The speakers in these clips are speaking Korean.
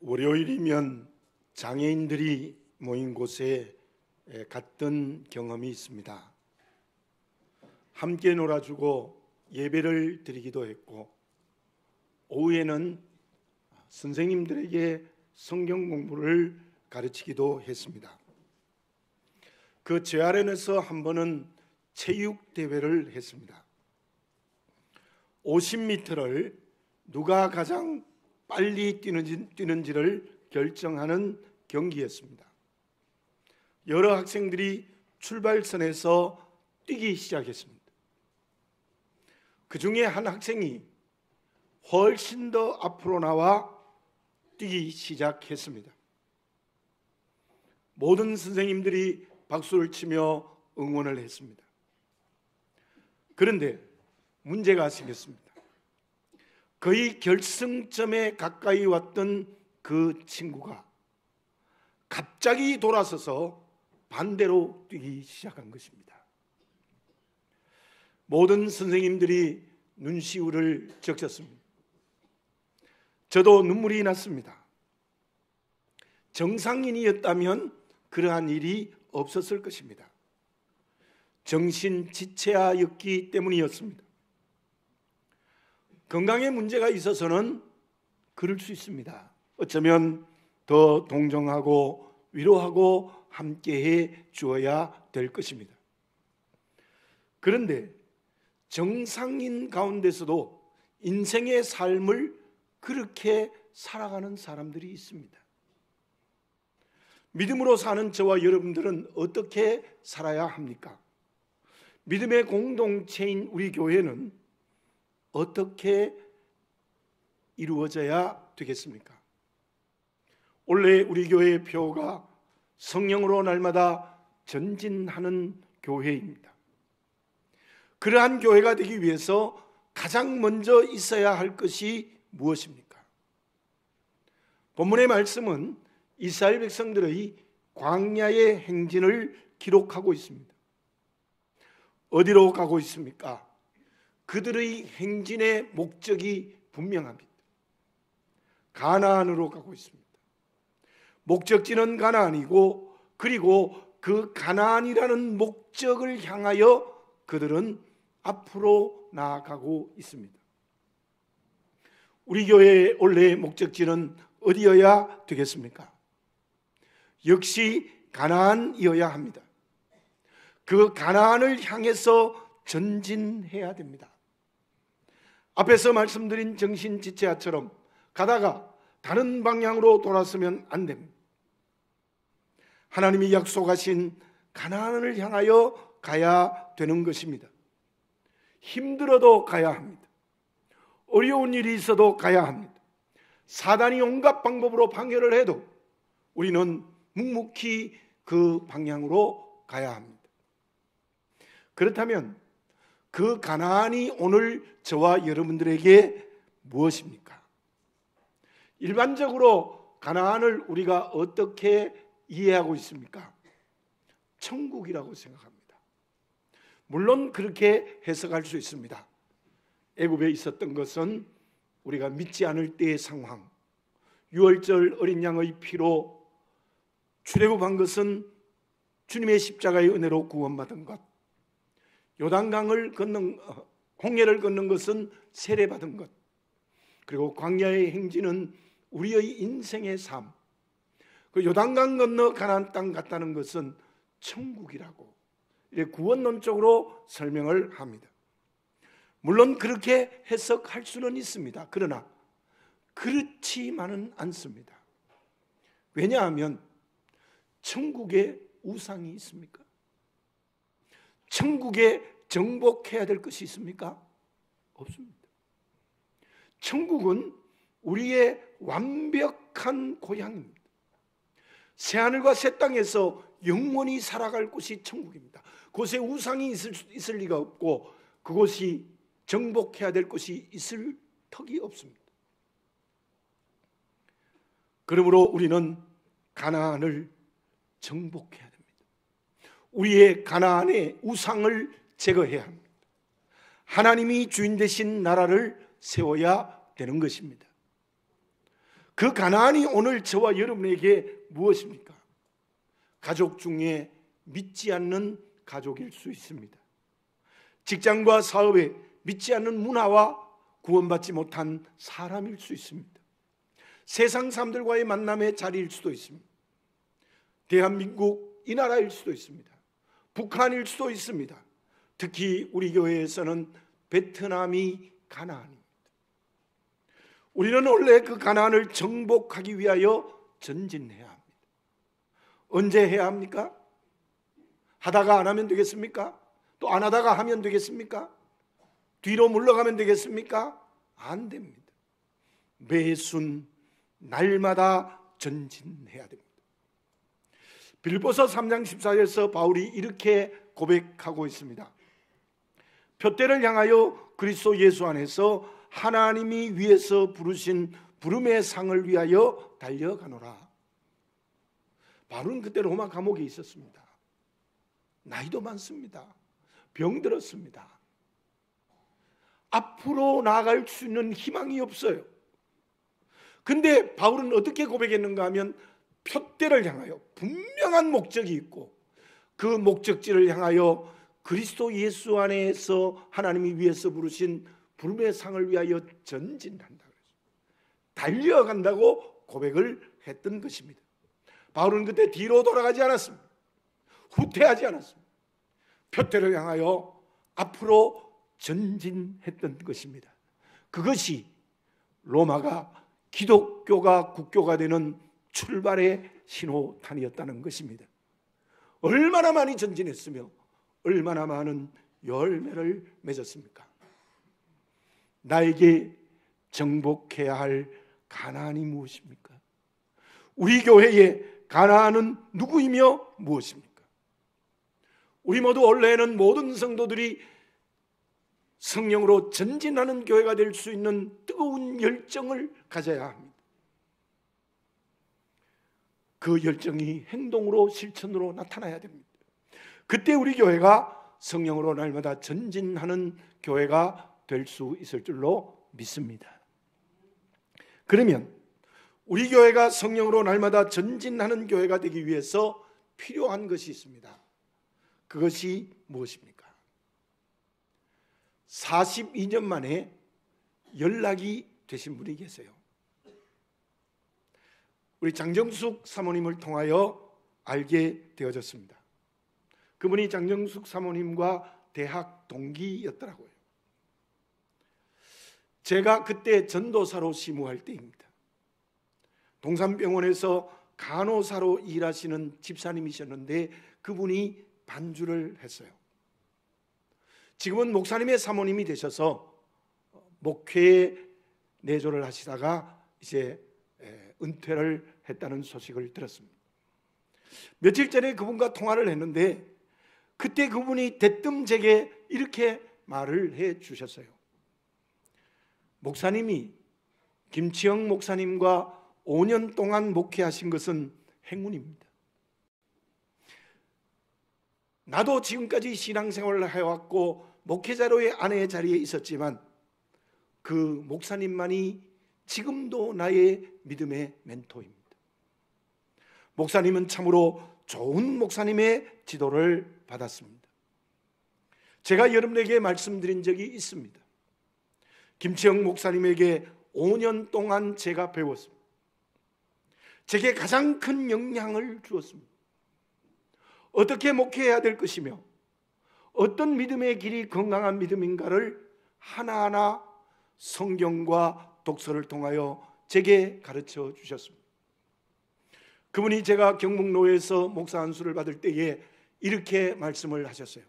월요일이면 장애인들이 모인 곳에 갔던 경험이 있습니다. 함께 놀아주고 예배를 드리기도 했고, 오후에는 선생님들에게 성경 공부를 가르치기도 했습니다. 그 재활원에서 한 번은 체육 대회를 했습니다. 50m를 누가 가장 빨리 뛰는지를 결정하는 경기였습니다. 여러 학생들이 출발선에서 뛰기 시작했습니다. 그 중에 한 학생이 훨씬 더 앞으로 나와 뛰기 시작했습니다. 모든 선생님들이 박수를 치며 응원을 했습니다. 그런데 문제가 생겼습니다. 거의 결승점에 가까이 왔던 그 친구가 갑자기 돌아서서 반대로 뛰기 시작한 것입니다. 모든 선생님들이 눈시울을 적셨습니다. 저도 눈물이 났습니다. 정상인이었다면 그러한 일이 없었을 것입니다. 정신지체아였기 때문이었습니다. 건강에 문제가 있어서는 그럴 수 있습니다. 어쩌면 더 동정하고 위로하고 함께해 주어야 될 것입니다. 그런데 정상인 가운데서도 인생의 삶을 그렇게 살아가는 사람들이 있습니다. 믿음으로 사는 저와 여러분들은 어떻게 살아야 합니까? 믿음의 공동체인 우리 교회는 어떻게 이루어져야 되겠습니까? 원래 우리 교회의 표가 성령으로 날마다 전진하는 교회입니다. 그러한 교회가 되기 위해서 가장 먼저 있어야 할 것이 무엇입니까? 본문의 말씀은 이스라엘 백성들의 광야의 행진을 기록하고 있습니다. 어디로 가고 있습니까? 그들의 행진의 목적이 분명합니다. 가나안으로 가고 있습니다. 목적지는 가나안이고, 그리고 그 가나안이라는 목적을 향하여 그들은 앞으로 나아가고 있습니다. 우리 교회의 원래의 목적지는 어디여야 되겠습니까? 역시 가나안이어야 합니다. 그 가나안을 향해서 전진해야 됩니다. 앞에서 말씀드린 정신지체아처럼 가다가 다른 방향으로 돌아서면 안 됩니다. 하나님이 약속하신 가나안을 향하여 가야 되는 것입니다. 힘들어도 가야 합니다. 어려운 일이 있어도 가야 합니다. 사단이 온갖 방법으로 방해를 해도 우리는 묵묵히 그 방향으로 가야 합니다. 그렇다면 그 가나안이 오늘 저와 여러분들에게 무엇입니까? 일반적으로 가나안을 우리가 어떻게 이해하고 있습니까? 천국이라고 생각합니다. 물론 그렇게 해석할 수 있습니다. 애굽에 있었던 것은 우리가 믿지 않을 때의 상황, 유월절 어린 양의 피로 출애굽한 것은 주님의 십자가의 은혜로 구원받은 것, 요단강을 건넌 홍해를 건넌 것은 세례받은 것, 그리고 광야의 행진은 우리의 인생의 삶, 그 요단강 건너 가나안 땅 갔다는 것은 천국이라고 구원론적으로 설명을 합니다. 물론 그렇게 해석할 수는 있습니다. 그러나 그렇지만은 않습니다. 왜냐하면 천국에 우상이 있습니까? 천국에 정복해야 될 것이 있습니까? 없습니다. 천국은 우리의 완벽한 고향입니다. 새하늘과 새 땅에서 영원히 살아갈 곳이 천국입니다. 그곳에 우상이 있을 리가 없고, 그곳이 정복해야 될 것이 있을 턱이 없습니다. 그러므로 우리는 가나안을 정복해야 됩니다. 우리의 가나안의 우상을 제거해야 합니다. 하나님이 주인 되신 나라를 세워야 되는 것입니다. 그 가나안이 오늘 저와 여러분에게 무엇입니까? 가족 중에 믿지 않는 가족일 수 있습니다. 직장과 사업에 믿지 않는 문화와 구원받지 못한 사람일 수 있습니다. 세상 사람들과의 만남의 자리일 수도 있습니다. 대한민국 이 나라일 수도 있습니다. 북한일 수도 있습니다. 특히 우리 교회에서는 베트남이 가나안입니다. 우리는 원래 그 가나안을 정복하기 위하여 전진해야 합니다. 언제 해야 합니까? 하다가 안 하면 되겠습니까? 또 안 하다가 하면 되겠습니까? 뒤로 물러가면 되겠습니까? 안 됩니다. 매순 날마다 전진해야 됩니다. 빌립보서 3장 14절에서 바울이 이렇게 고백하고 있습니다. 표대를 향하여 그리스도 예수 안에서 하나님이 위에서 부르신 부름의 상을 위하여 달려가노라. 바울은 그때 로마 감옥에 있었습니다. 나이도 많습니다. 병들었습니다. 앞으로 나아갈 수 있는 희망이 없어요. 근데 바울은 어떻게 고백했는가 하면 표대를 향하여 분명한 목적이 있고 그 목적지를 향하여 그리스도 예수 안에서 하나님이 위에서 부르신 부름의 상을 위하여 전진한다. 달려간다고 고백을 했던 것입니다. 바울은 그때 뒤로 돌아가지 않았습니다. 후퇴하지 않았습니다. 표대를 향하여 앞으로 전진했던 것입니다. 그것이 로마가 기독교가 국교가 되는 출발의 신호탄이었다는 것입니다. 얼마나 많이 전진했으며 얼마나 많은 열매를 맺었습니까? 나에게 정복해야 할 가나안이 무엇입니까? 우리 교회의 가나안은 누구이며 무엇입니까? 우리 모두 원래는 모든 성도들이 성령으로 전진하는 교회가 될 수 있는 뜨거운 열정을 가져야 합니다. 그 열정이 행동으로 실천으로 나타나야 됩니다. 그때 우리 교회가 성령으로 날마다 전진하는 교회가 될 수 있을 줄로 믿습니다. 그러면 우리 교회가 성령으로 날마다 전진하는 교회가 되기 위해서 필요한 것이 있습니다. 그것이 무엇입니까? 42년 만에 연락이 되신 분이 계세요. 우리 장정숙 사모님을 통하여 알게 되어졌습니다. 그분이 장정숙 사모님과 대학 동기였더라고요. 제가 그때 전도사로 시무할 때입니다. 동산병원에서 간호사로 일하시는 집사님이셨는데 그분이 반주를 했어요. 지금은 목사님의 사모님이 되셔서 목회에 내조를 하시다가 이제 은퇴를 했다는 소식을 들었습니다. 며칠 전에 그분과 통화를 했는데 그때 그분이 대뜸 제게 이렇게 말을 해 주셨어요. 목사님이 김치영 목사님과 5년 동안 목회하신 것은 행운입니다. 나도 지금까지 신앙생활을 해왔고 목회자로의 아내의 자리에 있었지만 그 목사님만이 지금도 나의 믿음의 멘토입니다. 목사님은 참으로 좋은 목사님의 지도를 받았습니다. 제가 여러분에게 말씀드린 적이 있습니다. 김치영 목사님에게 5년 동안 제가 배웠습니다. 제게 가장 큰 영향을 주었습니다. 어떻게 목회해야 될 것이며 어떤 믿음의 길이 건강한 믿음인가를 하나하나 성경과 독서를 통하여 제게 가르쳐 주셨습니다. 그분이 제가 경북노회에서 목사 안수를 받을 때에 이렇게 말씀을 하셨어요.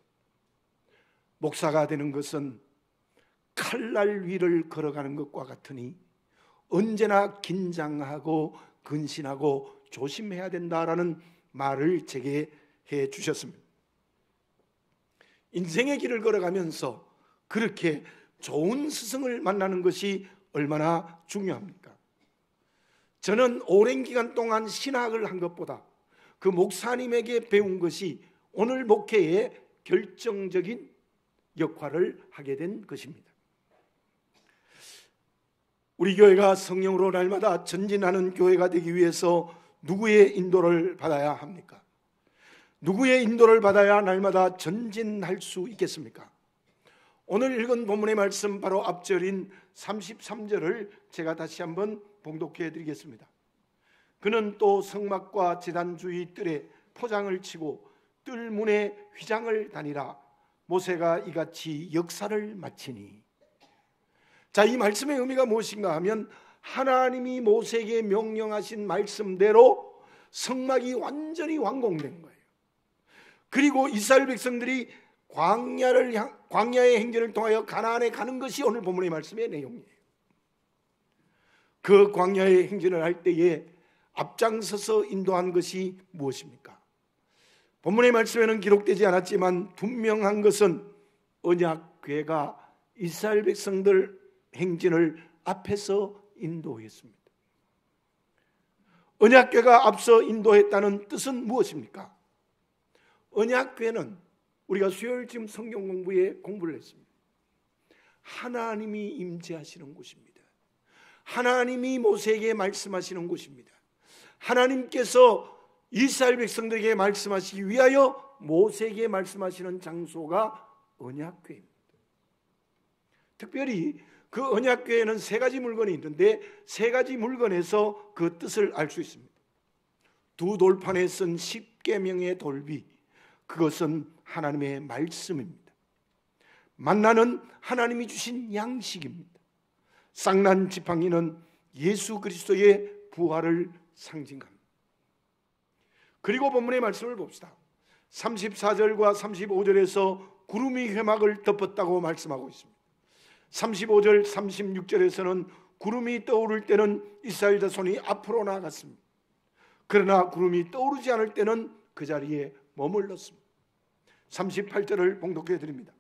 목사가 되는 것은 칼날 위를 걸어가는 것과 같으니 언제나 긴장하고 근신하고 조심해야 된다라는 말을 제게 해 주셨습니다. 인생의 길을 걸어가면서 그렇게 좋은 스승을 만나는 것이 얼마나 중요합니까? 저는 오랜 기간 동안 신학을 한 것보다 그 목사님에게 배운 것이 오늘 목회에 결정적인 역할을 하게 된 것입니다. 우리 교회가 성령으로 날마다 전진하는 교회가 되기 위해서 누구의 인도를 받아야 합니까? 누구의 인도를 받아야 날마다 전진할 수 있겠습니까? 오늘 읽은 본문의 말씀 바로 앞절인 33절을 제가 다시 한번 봉독해 드리겠습니다. 그는 또 성막과 제단 주위 뜰에 포장을 치고 뜰 문에 휘장을 다니라. 모세가 이같이 역사를 마치니. 자, 이 말씀의 의미가 무엇인가 하면 하나님이 모세에게 명령하신 말씀대로 성막이 완전히 완공된 거예요. 그리고 이스라엘 백성들이 광야의 행진을 통하여 가나안에 가는 것이 오늘 본문의 말씀의 내용이에요. 그 광야의 행진을 할 때에 앞장서서 인도한 것이 무엇입니까? 본문의 말씀에는 기록되지 않았지만 분명한 것은 언약궤가 이스라엘 백성들 행진을 앞에서 인도했습니다. 언약궤가 앞서 인도했다는 뜻은 무엇입니까? 언약궤는 우리가 수요일쯤 성경 공부에 공부를 했습니다. 하나님이 임재하시는 곳입니다. 하나님이 모세에게 말씀하시는 곳입니다. 하나님께서 이스라엘 백성들에게 말씀하시기 위하여 모세에게 말씀하시는 장소가 언약궤입니다. 특별히 그 언약궤에는 세 가지 물건이 있는데 세 가지 물건에서 그 뜻을 알 수 있습니다. 두 돌판에 쓴 10계명의 돌비, 그것은 하나님의 말씀입니다. 만나는 하나님이 주신 양식입니다. 쌍난 지팡이는 예수 그리스도의 부활을 상징합니다. 그리고 본문의 말씀을 봅시다. 34절과 35절에서 구름이 회막을 덮었다고 말씀하고 있습니다. 35절, 36절에서는 구름이 떠오를 때는 이스라엘 자손이 앞으로 나아갔습니다. 그러나 구름이 떠오르지 않을 때는 그 자리에 머물렀습니다. 38절을 봉독해 드립니다.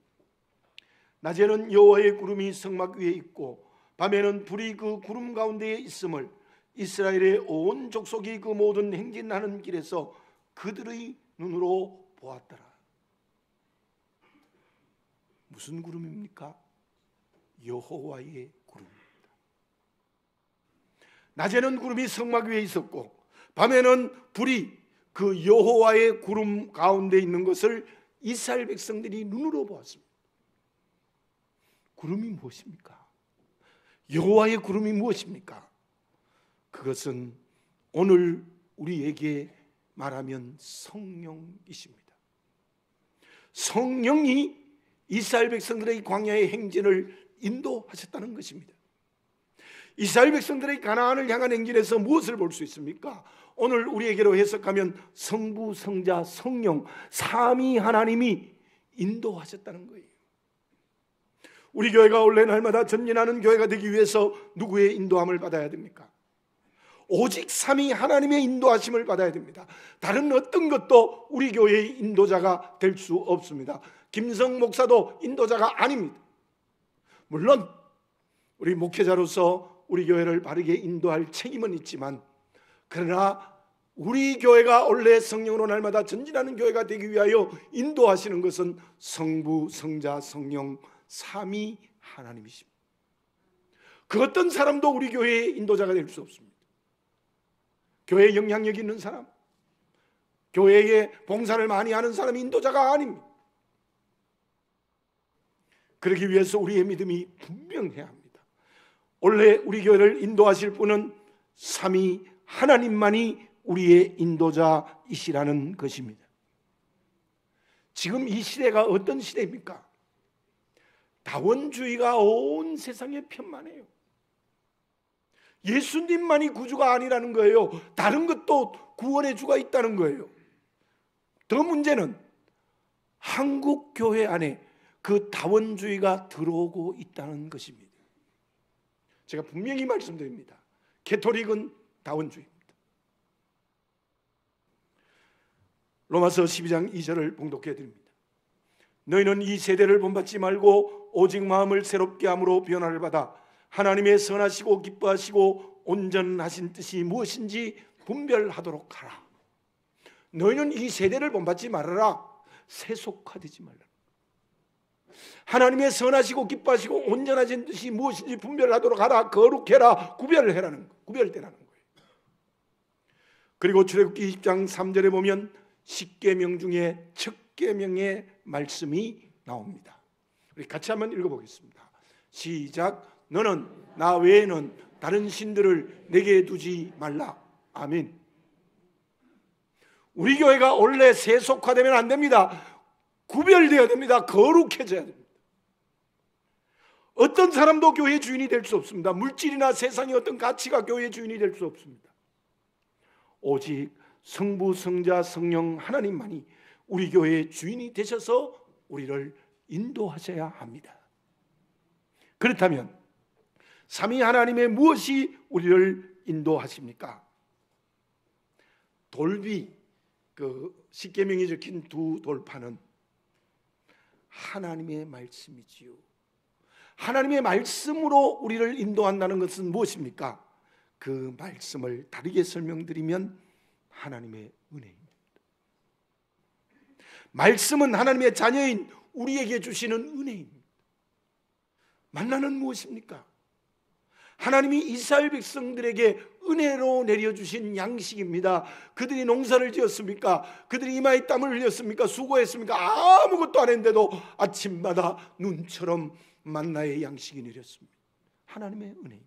낮에는 여호와의 구름이 성막 위에 있고 밤에는 불이 그 구름 가운데에 있음을 이스라엘의 온 족속이 그 모든 행진하는 길에서 그들의 눈으로 보았더라. 무슨 구름입니까? 여호와의 구름입니다. 낮에는 구름이 성막 위에 있었고 밤에는 불이 그 여호와의 구름 가운데 있는 것을 이스라엘 백성들이 눈으로 보았습니다. 구름이 무엇입니까? 여호와의 구름이 무엇입니까? 그것은 오늘 우리에게 말하면 성령이십니다. 성령이 이스라엘 백성들의 광야의 행진을 인도하셨다는 것입니다. 이스라엘 백성들의 가나안을 향한 행진에서 무엇을 볼 수 있습니까? 오늘 우리에게로 해석하면 성부, 성자, 성령 삼위 하나님이 인도하셨다는 거예요. 우리 교회가 원래 날마다 전진하는 교회가 되기 위해서 누구의 인도함을 받아야 됩니까? 오직 삼위 하나님의 인도하심을 받아야 됩니다. 다른 어떤 것도 우리 교회의 인도자가 될 수 없습니다. 김성 목사도 인도자가 아닙니다. 물론 우리 목회자로서 우리 교회를 바르게 인도할 책임은 있지만, 그러나 우리 교회가 원래 성령으로 날마다 전진하는 교회가 되기 위하여 인도하시는 것은 성부, 성자, 성령 삼위 하나님이십니다. 그 어떤 사람도 우리 교회의 인도자가 될 수 없습니다. 교회에 영향력 있는 사람, 교회에 봉사를 많이 하는 사람이 인도자가 아닙니다. 그러기 위해서 우리의 믿음이 분명해야 합니다. 원래 우리 교회를 인도하실 분은 삼위 하나님만이 우리의 인도자이시라는 것입니다. 지금 이 시대가 어떤 시대입니까? 다원주의가 온 세상에 편만해요. 예수님만이 구주가 아니라는 거예요. 다른 것도 구원의 주가 있다는 거예요. 더 문제는 한국 교회 안에 그 다원주의가 들어오고 있다는 것입니다. 제가 분명히 말씀드립니다. 개토릭은 다원주의입니다. 로마서 12장 2절을 봉독해 드립니다. 너희는 이 세대를 본받지 말고 오직 마음을 새롭게 함으로 변화를 받아 하나님의 선하시고 기뻐하시고 온전하신 뜻이 무엇인지 분별하도록 하라. 너희는 이 세대를 본받지 말아라. 세속화되지 말라. 하나님의 선하시고 기뻐하시고 온전하신 뜻이 무엇인지 분별하도록 하라. 거룩해라. 구별되라는 거예요. 그리고 출애굽기 20장 3절에 보면 십계명 중에 첫 계명의 말씀이 나옵니다. 우리 같이 한번 읽어보겠습니다. 시작. 너는 나 외에는 다른 신들을 내게 두지 말라. 아멘. 우리 교회가 원래 세속화되면 안 됩니다. 구별되어야 됩니다. 거룩해져야 됩니다. 어떤 사람도 교회의 주인이 될 수 없습니다. 물질이나 세상의 어떤 가치가 교회의 주인이 될 수 없습니다. 오직 성부, 성자, 성령 하나님만이 우리 교회의 주인이 되셔서 우리를 인도하셔야 합니다. 그렇다면 삼위 하나님의 무엇이 우리를 인도하십니까? 돌비, 십계명이 적힌 두 돌판은 하나님의 말씀이지요. 하나님의 말씀으로 우리를 인도한다는 것은 무엇입니까? 그 말씀을 다르게 설명드리면 하나님의 은혜입니다. 말씀은 하나님의 자녀인 우리에게 주시는 은혜입니다. 만나는 무엇입니까? 하나님이 이스라엘 백성들에게 은혜로 내려주신 양식입니다. 그들이 농사를 지었습니까? 그들이 이마에 땀을 흘렸습니까? 수고했습니까? 아무것도 안 했는데도 아침마다 눈처럼 만나의 양식이 내렸습니다. 하나님의 은혜.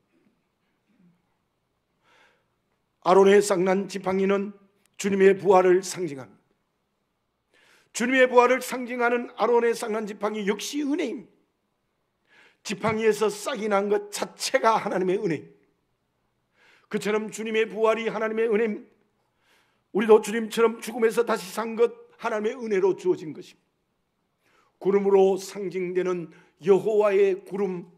아론의 쌍난 지팡이는 주님의 부활을 상징합니다. 주님의 부활을 상징하는 아론의 쌍난 지팡이 역시 은혜입니다. 지팡이에서 싹이 난 것 자체가 하나님의 은혜입니다. 그처럼 주님의 부활이 하나님의 은혜입니다. 우리도 주님처럼 죽음에서 다시 산 것 하나님의 은혜로 주어진 것입니다. 구름으로 상징되는 여호와의 구름,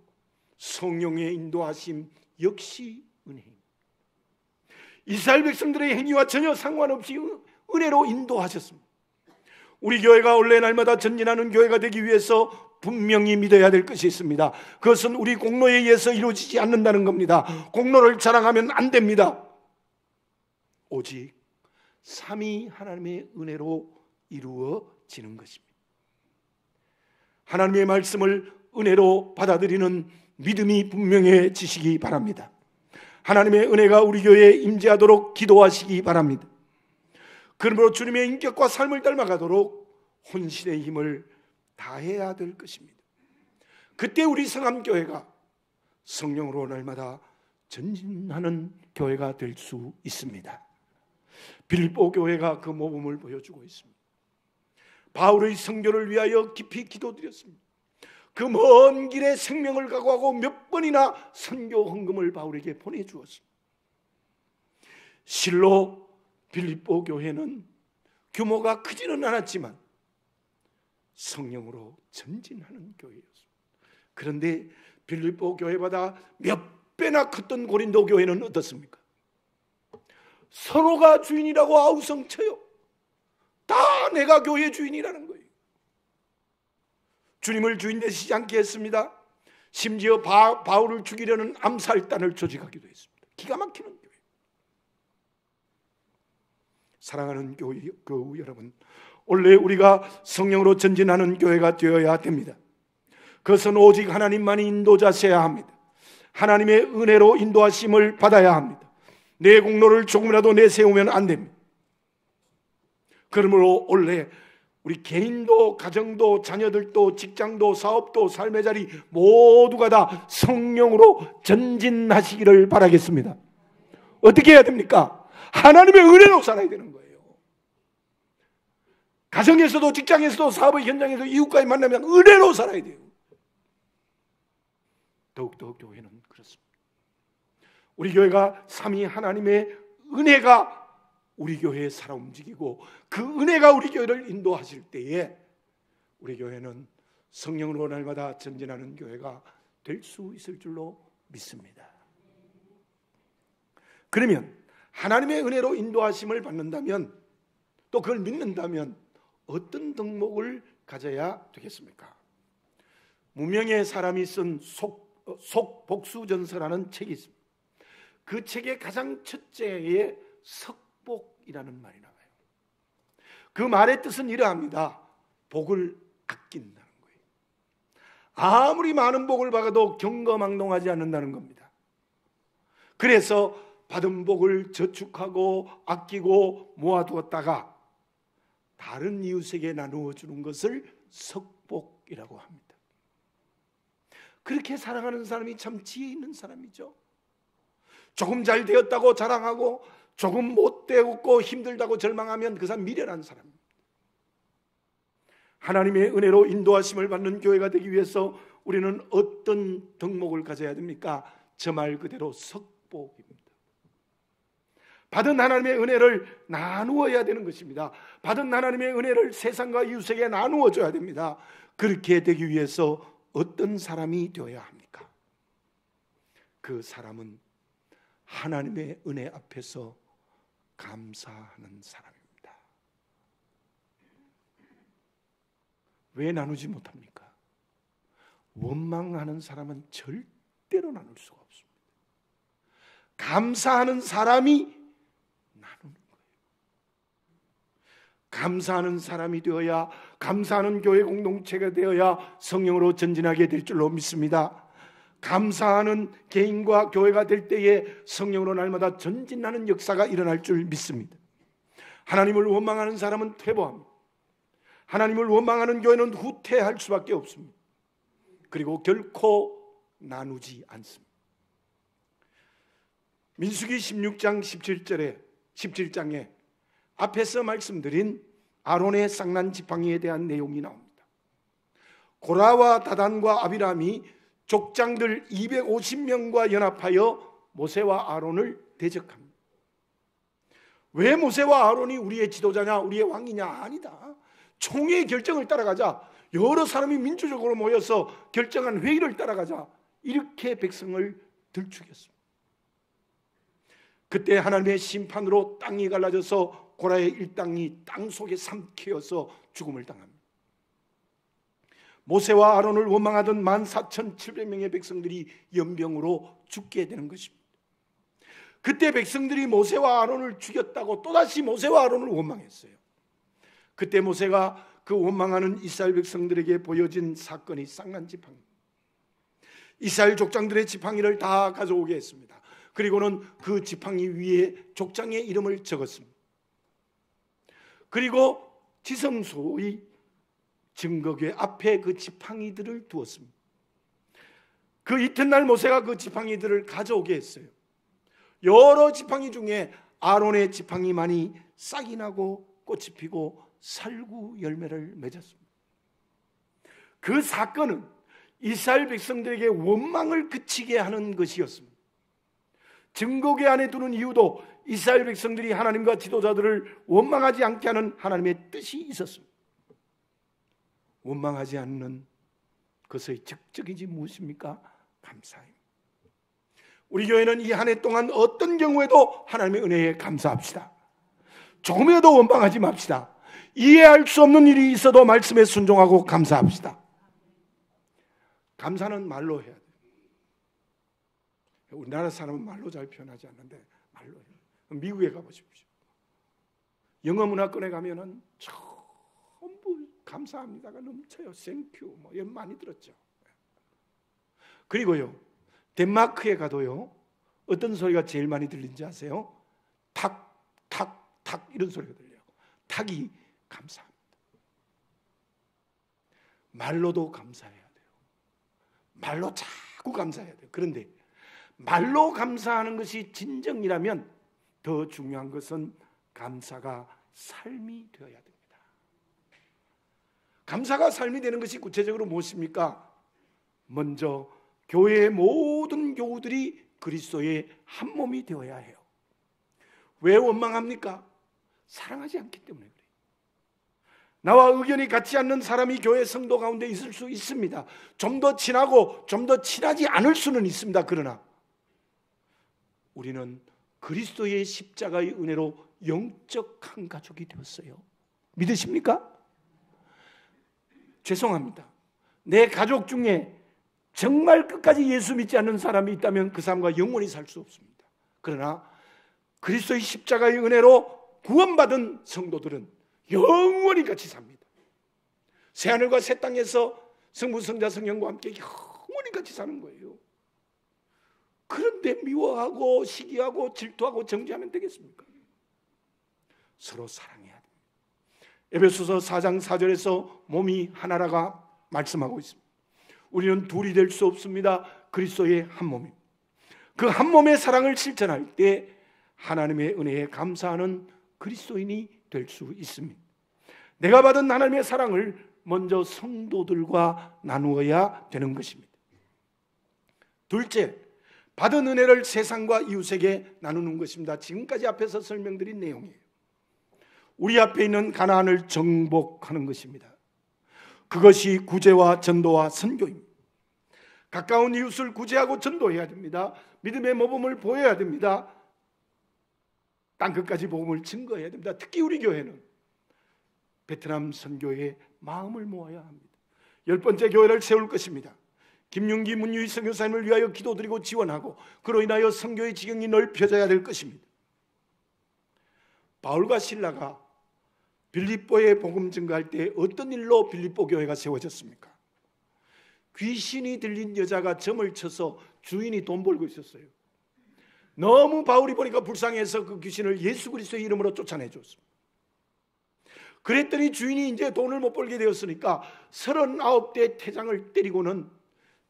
성령의 인도하심 역시 은혜입니다. 이스라엘 백성들의 행위와 전혀 상관없이 은혜로 인도하셨습니다. 우리 교회가 원래 날마다 전진하는 교회가 되기 위해서 분명히 믿어야 될 것이 있습니다. 그것은 우리 공로에 의해서 이루어지지 않는다는 겁니다. 공로를 자랑하면 안 됩니다. 오직 삼위 하나님의 은혜로 이루어지는 것입니다. 하나님의 말씀을 은혜로 받아들이는 믿음이 분명해지시기 바랍니다. 하나님의 은혜가 우리 교회에 임재하도록 기도하시기 바랍니다. 그러므로 주님의 인격과 삶을 닮아가도록 혼신의 힘을 다해야 될 것입니다. 그때 우리 성암교회가 성령으로 날마다 전진하는 교회가 될 수 있습니다. 빌립보 교회가 그 모범을 보여주고 있습니다. 바울의 선교를 위하여 깊이 기도드렸습니다. 그 먼 길에 생명을 각오하고 몇 번이나 선교 헌금을 바울에게 보내주었습니다. 실로 빌립보 교회는 규모가 크지는 않았지만 성령으로 전진하는 교회였습니다. 그런데 빌립보 교회보다 몇 배나 컸던 고린도 교회는 어떻습니까? 서로가 주인이라고 아우성쳐요. 다 내가 교회 주인이라는 거예요. 주님을 주인 되시지 않게 했습니다. 심지어 바울을 죽이려는 암살단을 조직하기도 했습니다. 기가 막히는 교회. 사랑하는 교회 여러분, 원래 우리가 성령으로 전진하는 교회가 되어야 됩니다. 그것은 오직 하나님만이 인도자셔야 합니다. 하나님의 은혜로 인도하심을 받아야 합니다. 내 공로를 조금이라도 내세우면 안 됩니다. 그러므로 원래 우리 개인도 가정도 자녀들도 직장도 사업도 삶의 자리 모두가 다 성령으로 전진하시기를 바라겠습니다. 어떻게 해야 됩니까? 하나님의 은혜로 살아야 되는 거예요. 가정에서도 직장에서도 사업의 현장에서 이웃과의 만나면 은혜로 살아야 돼요. 더욱더 교회는 그렇습니다. 우리 교회가 삼위 하나님의 은혜가 우리 교회에 살아 움직이고 그 은혜가 우리 교회를 인도하실 때에 우리 교회는 성령으로 날마다 전진하는 교회가 될 수 있을 줄로 믿습니다. 그러면 하나님의 은혜로 인도하심을 받는다면 또 그걸 믿는다면 어떤 덕목을 가져야 되겠습니까? 무명의 사람이 쓴 속복수전서라는 책이 있습니다. 그 책의 가장 첫째에 석복이라는 말이 나와요. 그 말의 뜻은 이러합니다. 복을 아낀다는 거예요. 아무리 많은 복을 받아도 경거망동하지 않는다는 겁니다. 그래서 받은 복을 저축하고 아끼고 모아두었다가 다른 이웃에게 나누어 주는 것을 석복이라고 합니다. 그렇게 살아가는 사람이 참 지혜 있는 사람이죠. 조금 잘 되었다고 자랑하고 조금 못 되었고 힘들다고 절망하면 그 사람 미련한 사람입니다. 하나님의 은혜로 인도하심을 받는 교회가 되기 위해서 우리는 어떤 덕목을 가져야 됩니까? 저 말 그대로 석복입니다. 받은 하나님의 은혜를 나누어야 되는 것입니다. 받은 하나님의 은혜를 세상과 이웃에게 나누어 줘야 됩니다. 그렇게 되기 위해서 어떤 사람이 되어야 합니까? 그 사람은 하나님의 은혜 앞에서 감사하는 사람입니다. 왜 나누지 못합니까? 원망하는 사람은 절대로 나눌 수가 없습니다. 감사하는 사람이 나누는 거예요. 감사하는 사람이 되어야, 감사하는 교회 공동체가 되어야 성령으로 전진하게 될 줄로 믿습니다. 감사하는 개인과 교회가 될 때에 성령으로 날마다 전진하는 역사가 일어날 줄 믿습니다. 하나님을 원망하는 사람은 퇴보합니다. 하나님을 원망하는 교회는 후퇴할 수밖에 없습니다. 그리고 결코 나누지 않습니다. 민수기 16장 17장에 앞에서 말씀드린 아론의 쌍난 지팡이에 대한 내용이 나옵니다. 고라와 다단과 아비람이 족장들 250명과 연합하여 모세와 아론을 대적합니다. 왜 모세와 아론이 우리의 지도자냐, 우리의 왕이냐? 아니다. 총회의 결정을 따라가자. 여러 사람이 민주적으로 모여서 결정한 회의를 따라가자. 이렇게 백성을 들추겼습니다. 그때 하나님의 심판으로 땅이 갈라져서 고라의 일당이 땅 속에 삼켜서 죽음을 당합니다. 모세와 아론을 원망하던 14,700명의 백성들이 연병으로 죽게 되는 것입니다. 그때 백성들이 모세와 아론을 죽였다고 또다시 모세와 아론을 원망했어요. 그때 모세가 그 원망하는 이스라엘 백성들에게 보여진 사건이 쌍난 지팡이. 이스라엘 족장들의 지팡이를 다 가져오게 했습니다. 그리고는 그 지팡이 위에 족장의 이름을 적었습니다. 그리고 지성소의 증거궤 앞에 그 지팡이들을 두었습니다. 그 이튿날 모세가 그 지팡이들을 가져오게 했어요. 여러 지팡이 중에 아론의 지팡이만이 싹이 나고 꽃이 피고 살구 열매를 맺었습니다. 그 사건은 이스라엘 백성들에게 원망을 그치게 하는 것이었습니다. 증거궤 안에 두는 이유도 이스라엘 백성들이 하나님과 지도자들을 원망하지 않게 하는 하나님의 뜻이 있었습니다. 원망하지 않는 것의 적적이지 무엇입니까? 감사입니다. 우리 교회는 이 한 해 동안 어떤 경우에도 하나님의 은혜에 감사합시다. 조금이라도 원망하지 맙시다. 이해할 수 없는 일이 있어도 말씀에 순종하고 감사합시다. 감사는 말로 해야 돼요. 우리나라 사람은 말로 잘 표현하지 않는데 말로 해요. 미국에 가보십시오. 영어 문화권에 가면은 전부 감사합니다가 넘쳐요. 땡큐 뭐 이런 많이 들었죠. 그리고요, 덴마크에 가도요, 어떤 소리가 제일 많이 들리는지 아세요? 탁, 탁, 탁 이런 소리가 들려요. 탁이 감사합니다. 말로도 감사해야 돼요. 말로 자꾸 감사해야 돼요. 그런데 말로 감사하는 것이 진정이라면 더 중요한 것은 감사가 삶이 되어야 됩니다. 감사가 삶이 되는 것이 구체적으로 무엇입니까? 먼저 교회의 모든 교우들이 그리스도의 한 몸이 되어야 해요. 왜 원망합니까? 사랑하지 않기 때문에 그래요. 나와 의견이 같지 않는 사람이 교회 성도 가운데 있을 수 있습니다. 좀 더 친하고 좀 더 친하지 않을 수는 있습니다. 그러나 우리는 그리스도의 십자가의 은혜로 영적 한 가족이 되었어요. 믿으십니까? 죄송합니다. 내 가족 중에 정말 끝까지 예수 믿지 않는 사람이 있다면 그 사람과 영원히 살 수 없습니다. 그러나 그리스도의 십자가의 은혜로 구원받은 성도들은 영원히 같이 삽니다. 새하늘과 새 땅에서 성부, 성자, 성령과 함께 영원히 같이 사는 거예요. 그런데 미워하고 시기하고 질투하고 정죄하면 되겠습니까? 서로 사랑해야 됩니다. 에베소서 4장 4절에서 몸이 하나라가 말씀하고 있습니다. 우리는 둘이 될 수 없습니다. 그리스도의 한 몸입니다. 그 한 몸의 사랑을 실천할 때 하나님의 은혜에 감사하는 그리스도인이 될 수 있습니다. 내가 받은 하나님의 사랑을 먼저 성도들과 나누어야 되는 것입니다. 둘째, 받은 은혜를 세상과 이웃에게 나누는 것입니다. 지금까지 앞에서 설명드린 내용이에요. 우리 앞에 있는 가나안을 정복하는 것입니다. 그것이 구제와 전도와 선교입니다. 가까운 이웃을 구제하고 전도해야 됩니다. 믿음의 모범을 보여야 됩니다. 땅끝까지 복음을 증거해야 됩니다. 특히 우리 교회는 베트남 선교의 마음을 모아야 합니다. 10번째 교회를 세울 것입니다. 김윤기 문유희 선교사님을 위하여 기도드리고 지원하고 그로 인하여 선교의 지경이 넓혀져야 될 것입니다. 바울과 실라가 빌립보에 복음 증거할 때 어떤 일로 빌립보 교회가 세워졌습니까? 귀신이 들린 여자가 점을 쳐서 주인이 돈 벌고 있었어요. 너무 바울이 보니까 불쌍해서 그 귀신을 예수 그리스도의 이름으로 쫓아내 줬습니다. 그랬더니 주인이 이제 돈을 못 벌게 되었으니까 39대 태장을 때리고는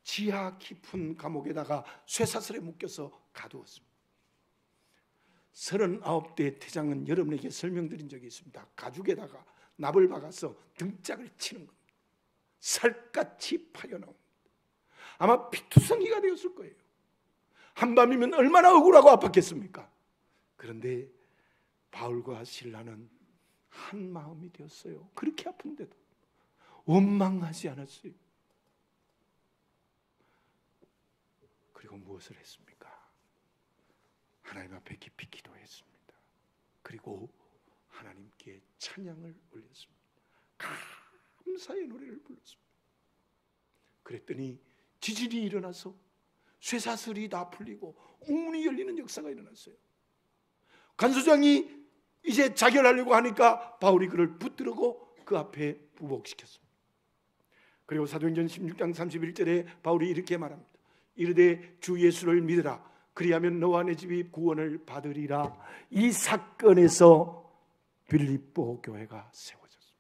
지하 깊은 감옥에다가 쇠사슬에 묶여서 가두었습니다. 39대 태장은 여러분에게 설명드린 적이 있습니다. 가죽에다가 납을 박아서 등짝을 치는 겁니다. 살갗이 파여나옵니다. 아마 피투성이가 되었을 거예요. 한밤이면 얼마나 억울하고 아팠겠습니까? 그런데 바울과 실라는 한 마음이 되었어요. 그렇게 아픈데도 원망하지 않았어요. 그리고 무엇을 했습니까? 하나님 앞에 깊이 기도했습니다. 그리고 하나님께 찬양을 올렸습니다. 감사의 노래를 불렀습니다. 그랬더니 지진이 일어나서 쇠사슬이 다 풀리고 옥문이 열리는 역사가 일어났어요. 간수장이 이제 자결하려고 하니까 바울이 그를 붙들고 그 앞에 부복시켰습니다. 그리고 사도행전 16장 31절에 바울이 이렇게 말합니다. 이르되 주 예수를 믿으라. 그리하면 너와 내 집이 구원을 받으리라. 이 사건에서 빌립보 교회가 세워졌습니다.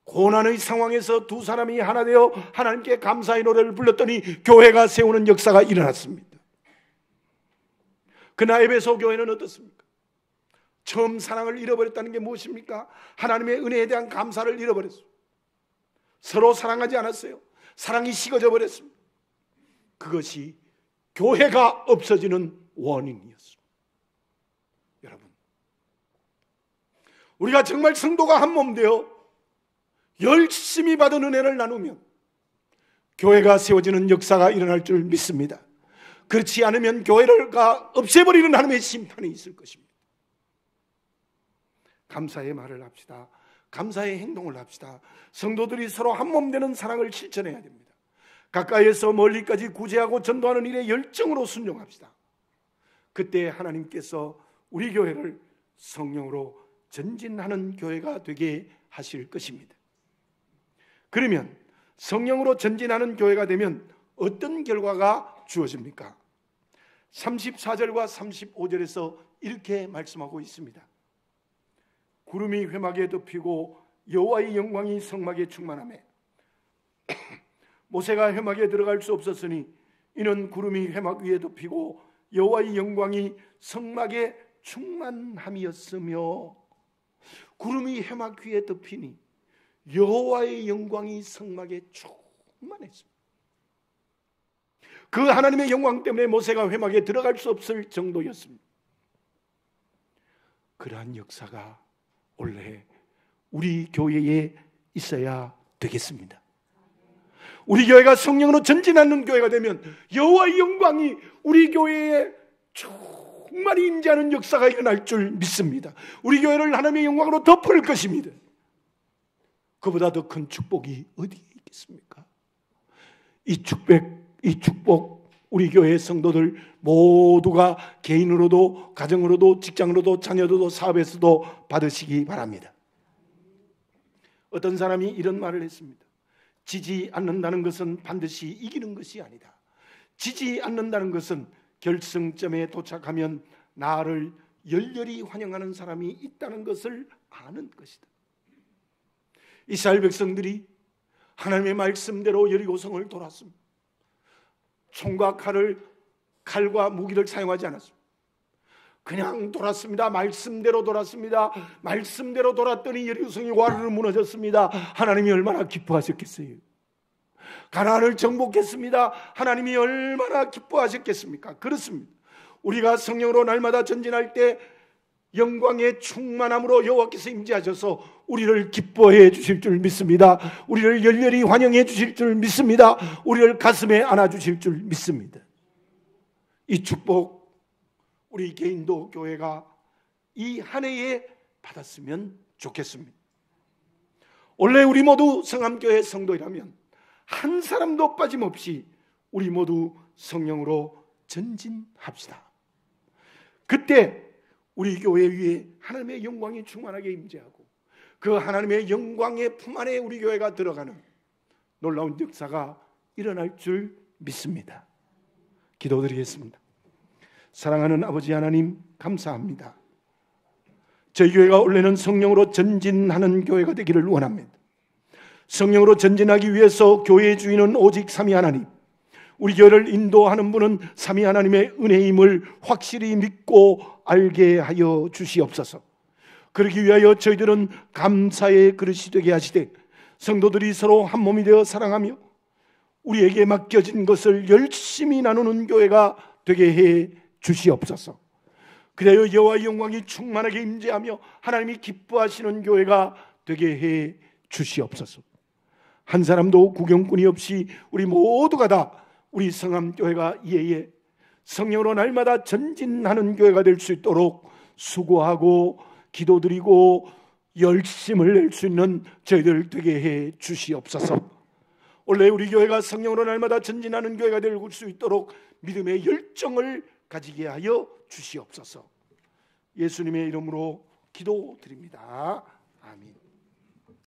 고난의 상황에서 두 사람이 하나 되어 하나님께 감사의 노래를 불렀더니 교회가 세우는 역사가 일어났습니다. 그러나 에베소 교회는 어떻습니까? 처음 사랑을 잃어버렸다는 게 무엇입니까? 하나님의 은혜에 대한 감사를 잃어버렸어요. 서로 사랑하지 않았어요. 사랑이 식어져 버렸습니다. 그것이 교회가 없어지는 원인이었습니다. 여러분, 우리가 정말 성도가 한 몸 되어 열심히 받은 은혜를 나누면 교회가 세워지는 역사가 일어날 줄 믿습니다. 그렇지 않으면 교회를 없애버리는 하나님의 심판이 있을 것입니다. 감사의 말을 합시다. 감사의 행동을 합시다. 성도들이 서로 한 몸 되는 사랑을 실천해야 됩니다. 가까이에서 멀리까지 구제하고 전도하는 일에 열정으로 순종합시다. 그때 하나님께서 우리 교회를 성령으로 전진하는 교회가 되게 하실 것입니다. 그러면 성령으로 전진하는 교회가 되면 어떤 결과가 주어집니까? 34절과 35절에서 이렇게 말씀하고 있습니다. 구름이 회막에 덮이고 여호와의 영광이 성막에 충만하매 모세가 회막에 들어갈 수 없었으니 이는 구름이 회막 위에 덮이고 여호와의 영광이 성막에 충만함이었으며. 구름이 회막 위에 덮이니 여호와의 영광이 성막에 충만했습니다. 그 하나님의 영광 때문에 모세가 회막에 들어갈 수 없을 정도였습니다. 그러한 역사가 원래 우리 교회에 있어야 되겠습니다. 우리 교회가 성령으로 전진하는 교회가 되면 여호와의 영광이 우리 교회에 충만히 임재하는 역사가 일어날 줄 믿습니다. 우리 교회를 하나님의 영광으로 덮을 것입니다. 그보다 더 큰 축복이 어디에 있겠습니까? 이 축복 우리 교회 성도들 모두가 개인으로도 가정으로도 직장으로도 자녀로도 사업에서도 받으시기 바랍니다. 어떤 사람이 이런 말을 했습니다. 지지 않는다는 것은 반드시 이기는 것이 아니다. 지지 않는다는 것은 결승점에 도착하면 나를 열렬히 환영하는 사람이 있다는 것을 아는 것이다. 이스라엘 백성들이 하나님의 말씀대로 여리고성을 돌았습니다. 총과 칼과 무기를 사용하지 않았습니다. 그냥 돌았습니다. 말씀대로 돌았습니다. 말씀대로 돌았더니 여리고성이 와르르 무너졌습니다. 하나님이 얼마나 기뻐하셨겠어요. 가나안을 정복했습니다. 하나님이 얼마나 기뻐하셨겠습니까? 그렇습니다. 우리가 성령으로 날마다 전진할 때 영광의 충만함으로 여호와께서 임재하셔서 우리를 기뻐해 주실 줄 믿습니다. 우리를 열렬히 환영해 주실 줄 믿습니다. 우리를 가슴에 안아 주실 줄 믿습니다. 이 축복 우리 개인도 교회가 이 한 해에 받았으면 좋겠습니다. 원래 우리 모두 성함교회 성도이라면 한 사람도 빠짐없이 우리 모두 성령으로 전진합시다. 그때 우리 교회 위에 하나님의 영광이 충만하게 임재하고 그 하나님의 영광의 품 안에 우리 교회가 들어가는 놀라운 역사가 일어날 줄 믿습니다. 기도드리겠습니다. 사랑하는 아버지 하나님, 감사합니다. 저희 교회가 원래는 성령으로 전진하는 교회가 되기를 원합니다. 성령으로 전진하기 위해서 교회의 주인은 오직 삼위 하나님, 우리 교회를 인도하는 분은 삼위 하나님의 은혜임을 확실히 믿고 알게 하여 주시옵소서. 그러기 위하여 저희들은 감사의 그릇이 되게 하시되 성도들이 서로 한 몸이 되어 사랑하며 우리에게 맡겨진 것을 열심히 나누는 교회가 되게 해 주시옵소서. 그래야 여호와의 영광이 충만하게 임재하며 하나님이 기뻐하시는 교회가 되게 해 주시옵소서. 한 사람도 구경꾼이 없이 우리 모두가 다 우리 성함교회가 이에 성령으로 날마다 전진하는 교회가 될 수 있도록 수고하고 기도드리고 열심을 낼 수 있는 저희들 되게 해 주시옵소서. 원래 우리 교회가 성령으로 날마다 전진하는 교회가 될 수 있도록 믿음의 열정을 가지게 하여 주시옵소서. 예수님의 이름으로 기도드립니다. 아멘.